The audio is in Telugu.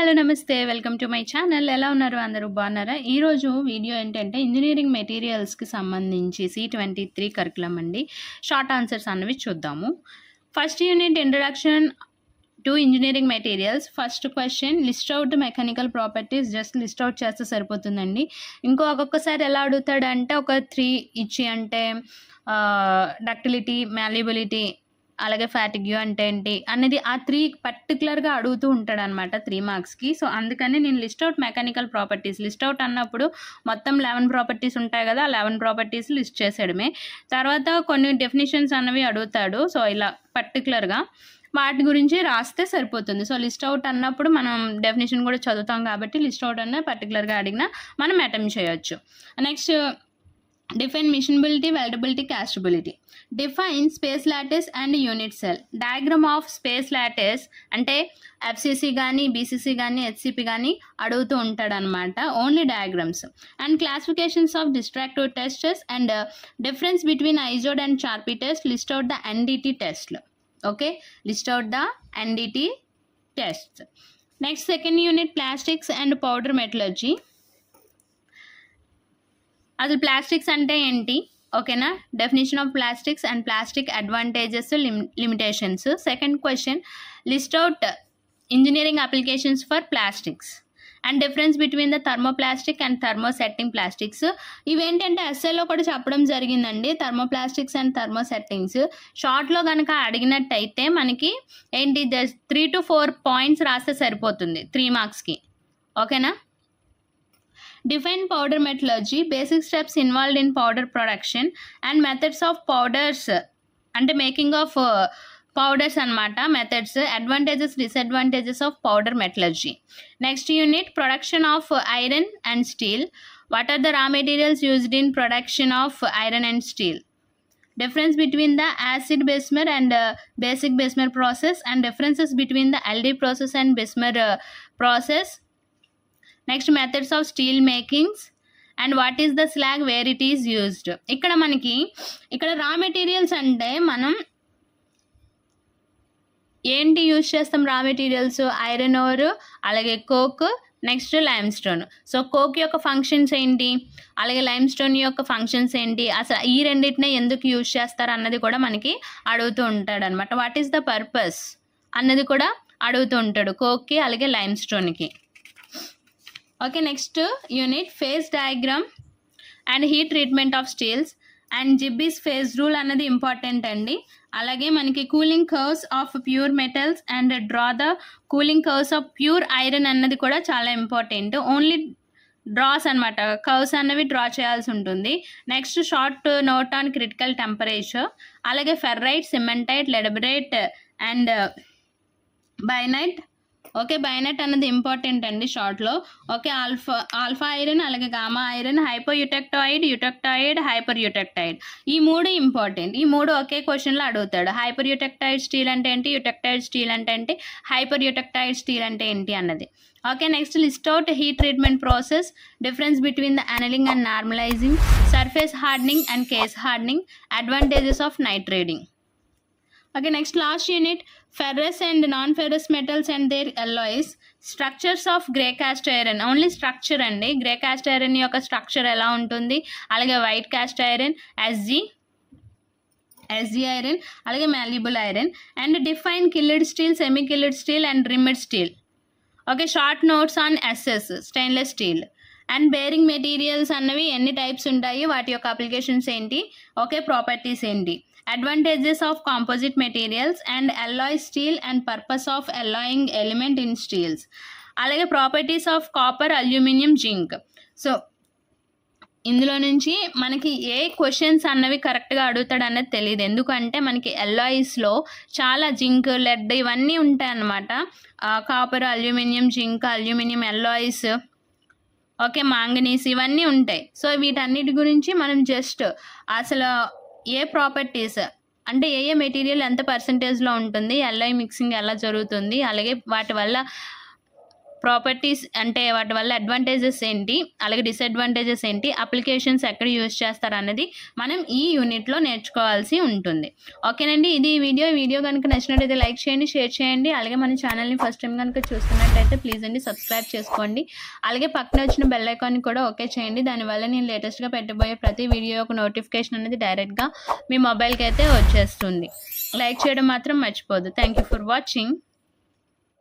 హలో నమస్తే, వెల్కమ్ టు మై ఛానల్. ఎలా ఉన్నారు? అందరూ బాగున్నారా? ఈరోజు వీడియో ఏంటంటే ఇంజనీరింగ్ మెటీరియల్స్కి సంబంధించి C23 కరికులం అండి. షార్ట్ ఆన్సర్స్ అన్నవి చూద్దాము. First unit introduction to engineering materials. First question, list out mechanical properties. Just list out చేస్తే సరిపోతుందండి. ఒక్కొక్కసారి ఎలా అడుగుతాడంటే ఒక 3 ఇచ్చి, అంటే డక్టిలిటీ, మ్యాల్యబిలిటీ, అలాగే ఫ్యాటిగ్యూ అంటే ఏంటి అనేది ఆ 3 పర్టికులర్గా అడుగుతూ ఉంటాడు అనమాట 3 మార్క్స్కి. సో అందుకని నేను list out mechanical properties, list out అన్నప్పుడు మొత్తం 11 ప్రాపర్టీస్ ఉంటాయి కదా, 11 ప్రాపర్టీస్ లిస్ట్ చేసేయడమే. తర్వాత కొన్ని డెఫినేషన్స్ అన్నవి అడుగుతాడు. సో ఇలా పర్టికులర్గా వాటి గురించి రాస్తే సరిపోతుంది. సో లిస్ట్ అవుట్ అన్నప్పుడు మనం డెఫినేషన్ కూడా చదువుతాం కాబట్టి లిస్ట్ అవుట్ అన్న పర్టికులర్గా అడిగినా మనం అటెంప్ట్ చేయొచ్చు. Next, define machinability, weldability, castability. Define space lattice and unit cell. Diagram of space lattice అంటే FCC కానీ, BCC కానీ, HCP కానీ అడుగుతూ ఉంటాడు అనమాట. Only diagrams. And classifications of destructive tests and difference between Izod and Charpy test. List out the NDT టెస్ట్లు. Okay, list out the NDT test. Next, second unit plastics and powder metallurgy. అసలు ప్లాస్టిక్స్ అంటే ఏంటి, ఓకేనా? Definition of plastics and plastic advantages, limitations. Second question, list out engineering applications for plastics and difference between the thermoplastic and thermosetting plastics. ఇవేంటంటే ఎస్ఏలో కూడా చెప్పడం జరిగిందండి, థర్మోప్లాస్టిక్స్ అండ్ థర్మోసెట్టింగ్స్. షార్ట్లో కనుక అడిగినట్టయితే మనకి ఏంటి 3 to 4 పాయింట్స్ రాస్తే సరిపోతుంది 3 మార్క్స్కి, ఓకేనా? Define powder metallurgy, basic steps involved in powder production and methods of powders అంటే మేకింగ్ ఆఫ్ పౌడర్స్ అనమాట, methods, advantages, disadvantages of powder metallurgy. Next unit, production of iron and steel. What are the raw materials used in production of iron and steel. Difference between the acid Bessemer and basic Bessemer process and differences between the LD process and Bessemer process. Next, methods of steel makings and what is the slag, where it is used. ఇక్కడ రా మెటీరియల్స్ అంటే మనం ఏంటి యూజ్ చేస్తాం? రా మెటీరియల్స్ ఐరన్ ఓర్, అలాగే coke, next limestone. So coke యొక్క ఫంక్షన్స్ ఏంటి, అలాగే లైమ్ స్టోన్ యొక్క ఫంక్షన్స్ ఏంటి, అసలు ఈ రెండింటినే ఎందుకు యూజ్ చేస్తారు అన్నది కూడా మనకి అడుగుతూ ఉంటాడు అనమాట. వాట్ ఈస్ ద పర్పస్ అన్నది కూడా అడుగుతూ ఉంటాడు కోక్కి అలాగే లైమ్ స్టోన్కి. Okay, next unit, phase diagram and heat treatment of steels and Gibbs phase rule అన్నది ఇంపార్టెంట్ అండి. అలాగే మనకి cooling curves of pure metals and draw the cooling curves of pure iron అన్నది కూడా చాలా ఇంపార్టెంట్. ఓన్లీ డ్రాస్ అనమాట, కర్వ్స్ అన్నవి డ్రా చేయాల్సి ఉంటుంది. Next, short note on critical temperature. అలాగే ferrite, cementite, ledeburite and bainite. Okay, bainite అన్నది ఇంపార్టెంట్ అండి షార్ట్లో. ఓకే, ఆల్ఫా ఐరన్, అలాగే గామా ఐరన్, హైపోయూటెక్టాయిడ్, యూటెక్టాయిడ్, హైపర్ యూటెక్టాయిడ్. ఈ 3 ఇంపార్టెంట్. ఈ 3 ఒకే క్వశ్చన్లో అడుగుతాడు. హైపర్ యూటెక్టాయిడ్ స్టీల్ అంటే ఏంటి, యూటెక్టాయిడ్ స్టీల్ అంటే ఏంటి, హైపర్ యూటెక్టాయిడ్ స్టీల్ అంటే ఏంటి అన్నది. Okay, next, list out heat treatment process, difference between the annealing and normalizing, surface hardening and case hardening, advantages of nitriding. Okay, next last unit, ferrous and non-ferrous metals and their alloys. Structures of grey cast iron. Only structure అండి, గ్రే కాస్ట్ ఐరన్ యొక్క స్ట్రక్చర్ ఎలా ఉంటుంది, అలాగే white cast iron, SG iron, అలాగే malleable iron. And define killed steel, semi killed steel and rimmed steel. Okay, short notes on SS stainless steel. And bearing materials అన్నవి ఎన్ని టైప్స్ ఉంటాయి, వాటి యొక్క అప్లికేషన్స్ ఏంటి, ఓకే, ప్రాపర్టీస్ ఏంటి. Advantages of composite materials and alloy steel and purpose of alloying element in steels. అలాగే properties of copper, aluminium, zinc. So ఇందులో నుంచి మనకి ఏ క్వశ్చన్స్ అన్నవి కరెక్ట్గా అడుగుతాడు అన్నది తెలియదు, ఎందుకంటే మనకి alloysలో చాలా జింక్, లెడ్ ఇవన్నీ ఉంటాయి అన్నమాట. Copper, aluminium, zinc, aluminium alloys, okay, manganese, ఇవన్నీ ఉంటాయి. సో వీటన్నిటి గురించి మనం జస్ట్ అసలు ఏ ప్రాపర్టీస్ అంటే ఏ మెటీరియల్ ఎంత పర్సంటేజ్లో ఉంటుంది, ఎల్ఐ మిక్సింగ్ ఎలా జరుగుతుంది, అలాగే వాటి వల్ల ప్రాపర్టీస్ అంటే వాటి వల్ల అడ్వాంటేజెస్ ఏంటి, అలాగే డిసడ్వాంటేజెస్ ఏంటి, అప్లికేషన్స్ ఎక్కడ యూజ్ చేస్తారు అన్నది మనం ఈ యూనిట్లో నేర్చుకోవాల్సి ఉంటుంది. ఓకేనండి, ఇది వీడియో కనుక నచ్చినట్టయితే లైక్ చేయండి, షేర్ చేయండి. అలాగే మన ఛానల్ని ఫస్ట్ టైం కనుక చూస్తున్నట్టయితే ప్లీజ్ అండి సబ్స్క్రైబ్ చేసుకోండి. అలాగే పక్కన వచ్చిన బెల్ ఐకాన్ కూడా ఓకే చేయండి. దానివల్ల నేను లేటెస్ట్గా పెట్టబోయే ప్రతి వీడియో యొక్క నోటిఫికేషన్ అనేది డైరెక్ట్గా మీ మొబైల్కి అయితే వచ్చేస్తుంది. లైక్ చేయడం మాత్రం మర్చిపోదు. Thank you for watching.